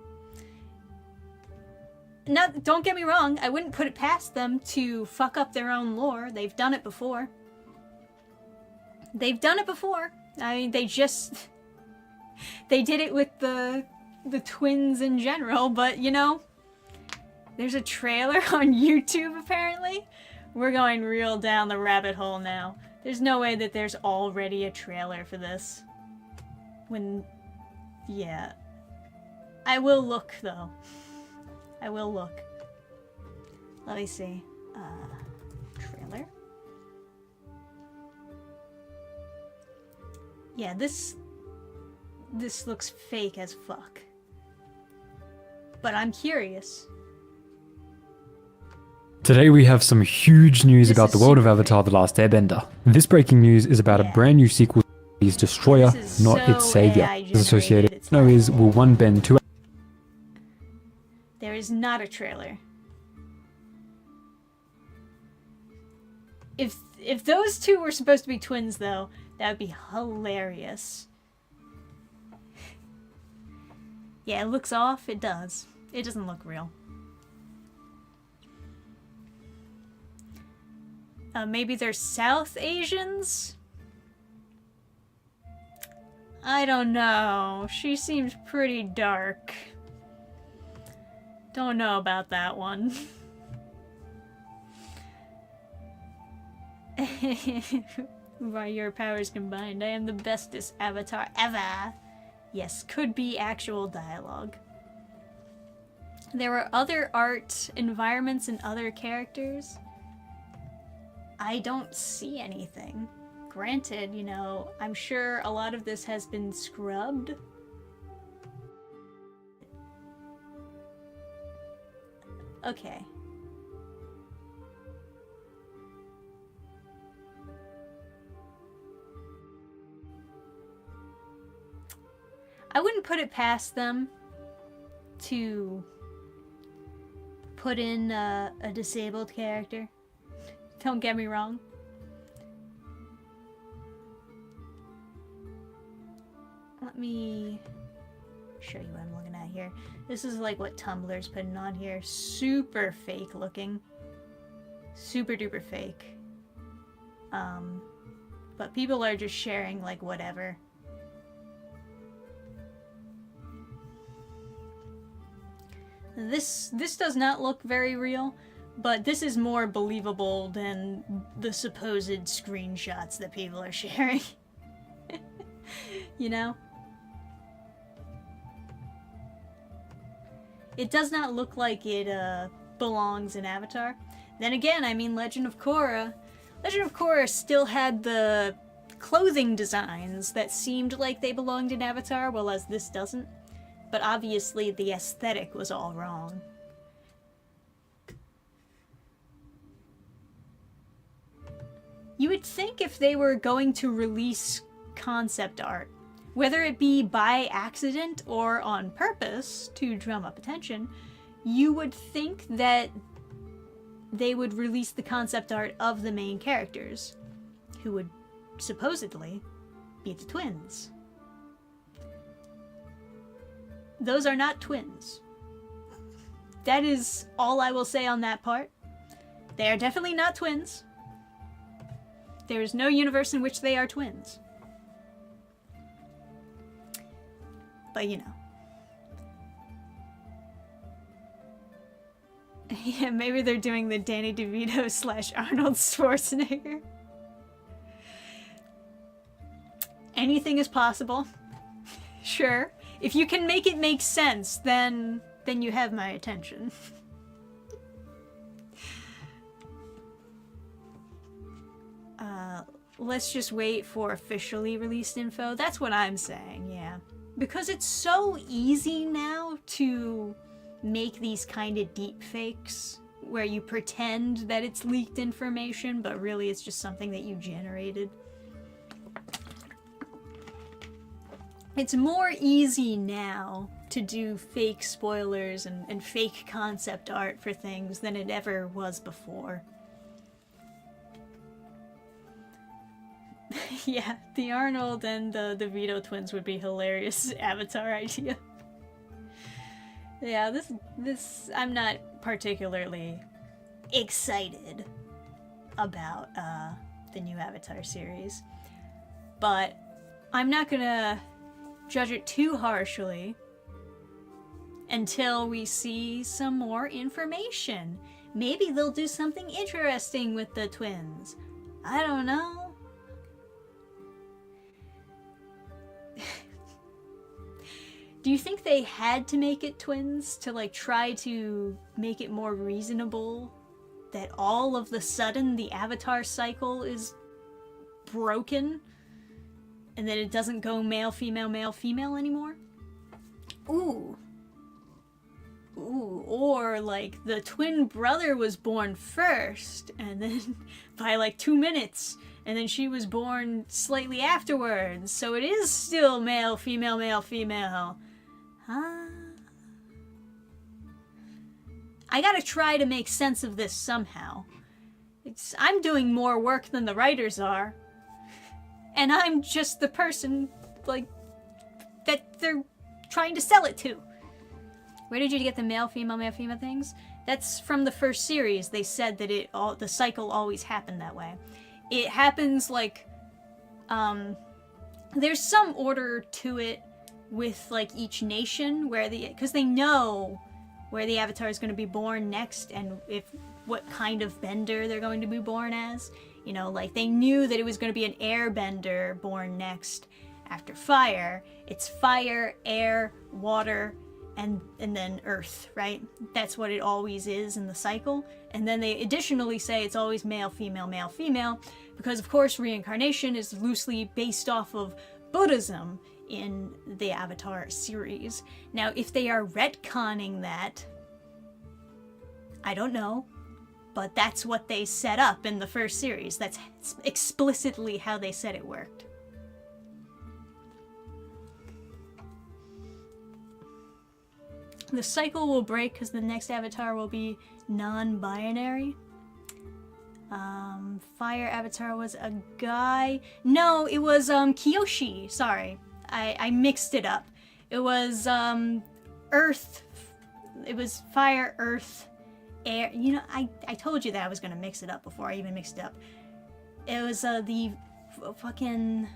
Don't get me wrong, I wouldn't put it past them to fuck up their own lore. They've done it before. They've done it before. I mean, they did it with the twins in general, but you know, there's a trailer on YouTube apparently. We're going real down the rabbit hole now. There's no way that there's already a trailer for this. When Yeah. I will look, though. I will look. Let me see. Trailer. Yeah, this looks fake as fuck. But I'm curious. Today we have some huge news about the world of Avatar: The Last Airbender. This breaking news is about a brand new sequel to its destroyer, not its savior. As associated is will one bend two. There is not a trailer. If those two were supposed to be twins, though, that would be hilarious. Yeah, it looks off. It does. It doesn't look real. Maybe they're South Asians? I don't know. She seems pretty dark. Don't know about that one. By your powers combined, I am the bestest avatar ever. Yes, could be actual dialogue. There were other art, environments, and other characters. I don't see anything. Granted, you know, I'm sure a lot of this has been scrubbed. Okay. I wouldn't put it past them to put in a disabled character. Don't get me wrong. Let me show you what I'm looking at here. This is like what Tumblr's putting on here. Super fake looking. Super duper fake. But people are just sharing like whatever. This does not look very real, but this is more believable than the supposed screenshots that people are sharing. You know? It does not look like it belongs in Avatar. Then again, I mean, Legend of Korra still had the clothing designs that seemed like they belonged in Avatar, whereas this doesn't. But obviously the aesthetic was all wrong. You would think if they were going to release concept art, whether it be by accident or on purpose to drum up attention, you would think that they would release the concept art of the main characters, who would supposedly be the twins. Those are not twins. That is all I will say on that part. They are definitely not twins. There is no universe in which they are twins. But you know. Yeah, maybe they're doing the Danny DeVito / Arnold Schwarzenegger. Anything is possible. Sure. If you can make it make sense, then you have my attention. Let's just wait for officially released info. That's what I'm saying, yeah. Because it's so easy now to make these kind of deep fakes where you pretend that it's leaked information, but really it's just something that you generated. It's more easy now to do fake spoilers and fake concept art for things than it ever was before. Yeah, the Arnold and the DeVito twins would be hilarious Avatar idea. Yeah, this I'm not particularly excited about the new Avatar series, but I'm not gonna judge it too harshly until we see some more information. Maybe they'll do something interesting with the twins. I don't know. Do you think they had to make it twins to like try to make it more reasonable that all of the sudden the Avatar cycle is broken and that it doesn't go male, female anymore? Ooh. Ooh, or like the twin brother was born first and then by like 2 minutes and then she was born slightly afterwards, so it is still male, female. Huh? I gotta try to make sense of this somehow. I'm doing more work than the writers are. And I'm just the person, like, that they're trying to sell it to. Where did you get the male, female things? That's from the first series. They said that the cycle always happened that way. It happens like, there's some order to it with like each nation because they know where the Avatar is going to be born next and what kind of bender they're going to be born as. You know, like they knew that it was going to be an air bender born next after fire. It's fire, air, water, and then earth, right? That's what it always is in the cycle. And then they additionally say it's always male, female, because of course reincarnation is loosely based off of Buddhism in the Avatar series. Now, if they are retconning that, I don't know, but that's what they set up in the first series. That's explicitly how they said it worked. The cycle will break because the next Avatar will be non-binary. Fire Avatar was a guy. No, it was Kyoshi. Sorry, I mixed it up. It was Earth. It was Fire, Earth, Air. You know, I told you that I was gonna mix it up before I even mixed it up. It was the fucking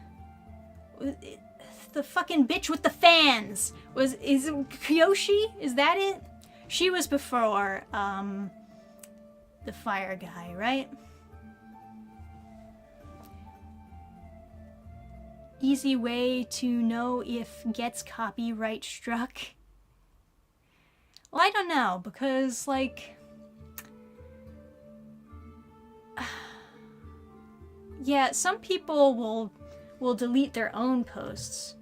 bitch with the fans. Is it Kyoshi? Is that it? She was before the fire guy, right? Easy way to know if gets copyright struck. Well, I don't know, because like yeah, some people will delete their own posts.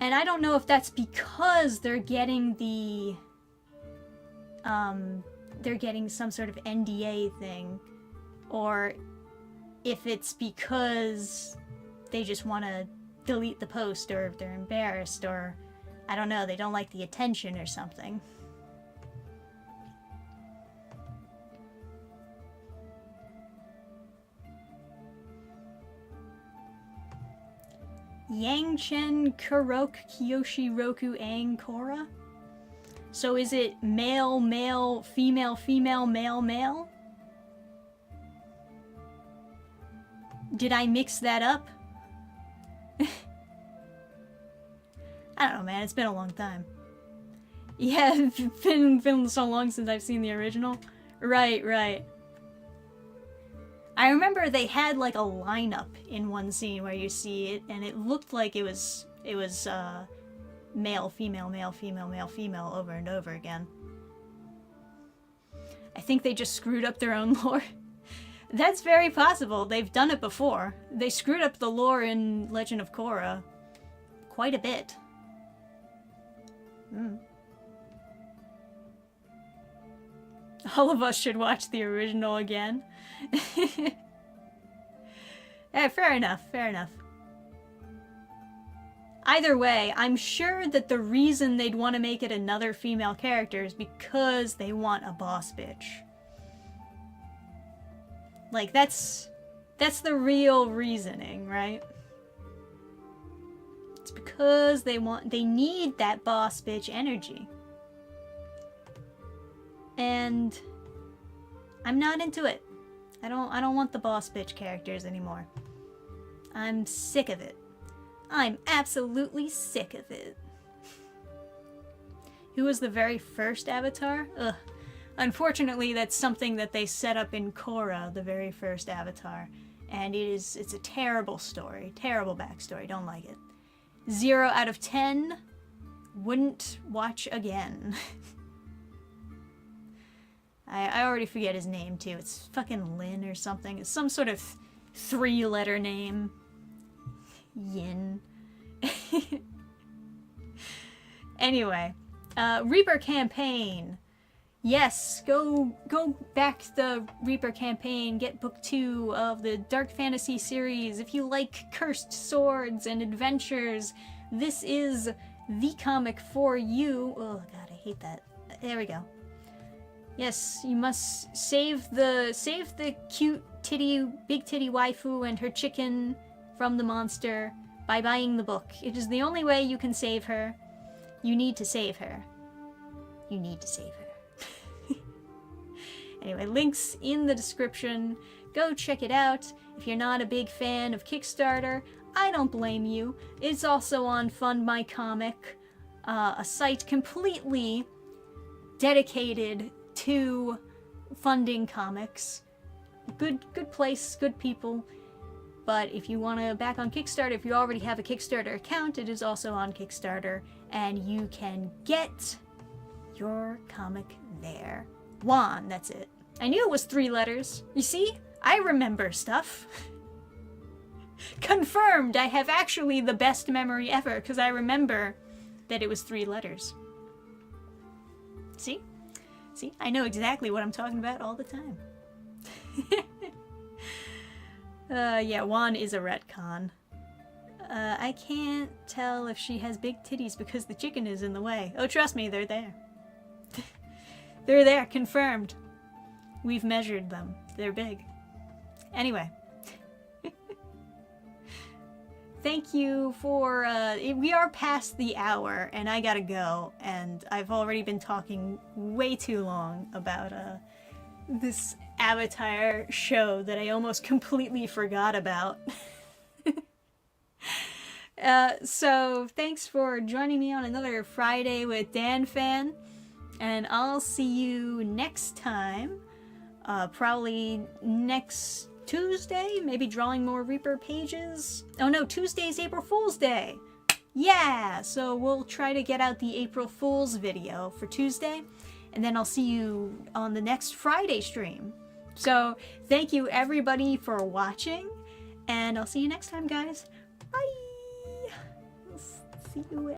And I don't know if that's because they're getting they're getting some sort of NDA thing, or if it's because they just want to delete the post, or if they're embarrassed, or I don't know, they don't like the attention or something. Yangchen Kurok Kyoshi Roku Aang Korra? So is it male, male, female, female, male, male? Did I mix that up? I don't know, man. It's been a long time. Yeah, it's been so long since I've seen the original. Right. I remember they had like a lineup in one scene where you see it, and it looked like it was male, female, male, female, male, female over and over again. I think they just screwed up their own lore. That's very possible. They've done it before. They screwed up the lore in Legend of Korra quite a bit. All of us should watch the original again. Yeah, fair enough. Either way, I'm sure that the reason they'd want to make it another female character is because they want a boss bitch. Like, that's the real reasoning, right? It's because they need that boss bitch energy. And I'm not into it. I don't want the boss bitch characters anymore. I'm sick of it. I'm absolutely sick of it. Who was the very first Avatar? Ugh. Unfortunately, that's something that they set up in Korra, the very first Avatar. And it's a terrible story. Terrible backstory. Don't like it. 0 out of 10. wouldn't watch again. I already forget his name too. It's fucking Lin or something. It's some sort of 3-letter name. Yin. Anyway, Reaper campaign. Yes, go back the Reaper campaign. Get book 2 of the Dark Fantasy series. If you like cursed swords and adventures, this is the comic for you. Oh god, I hate that. There we go. Yes, you must save the cute big titty waifu and her chicken from the monster by buying the book. It is the only way you can save her. You need to save her. You need to save her. Anyway, links in the description. Go check it out. If you're not a big fan of Kickstarter, I don't blame you. It's also on Fund My Comic, a site completely dedicated to funding comics. Good place, good people. But if you want to back on Kickstarter, if you already have a Kickstarter account, it is also on Kickstarter, and you can get your comic there. Juan, that's it. I knew it was 3 letters. You see? I remember stuff. Confirmed, I have actually the best memory ever, because I remember that it was 3 letters. See? See? I know exactly what I'm talking about all the time. Yeah, Juan is a retcon. I can't tell if she has big titties because the chicken is in the way. Oh, trust me, they're there. They're there, confirmed. We've measured them. They're big. Anyway. Thank you for, we are past the hour, and I gotta go, and I've already been talking way too long about, this Avatar show that I almost completely forgot about. So, thanks for joining me on another Friday with Dannphan, and I'll see you next time, probably next Tuesday, maybe drawing more Reaper pages. Oh no, Tuesday's April Fool's Day! Yeah! So we'll try to get out the April Fool's video for Tuesday, and then I'll see you on the next Friday stream. So, thank you everybody for watching, and I'll see you next time, guys. Bye! See you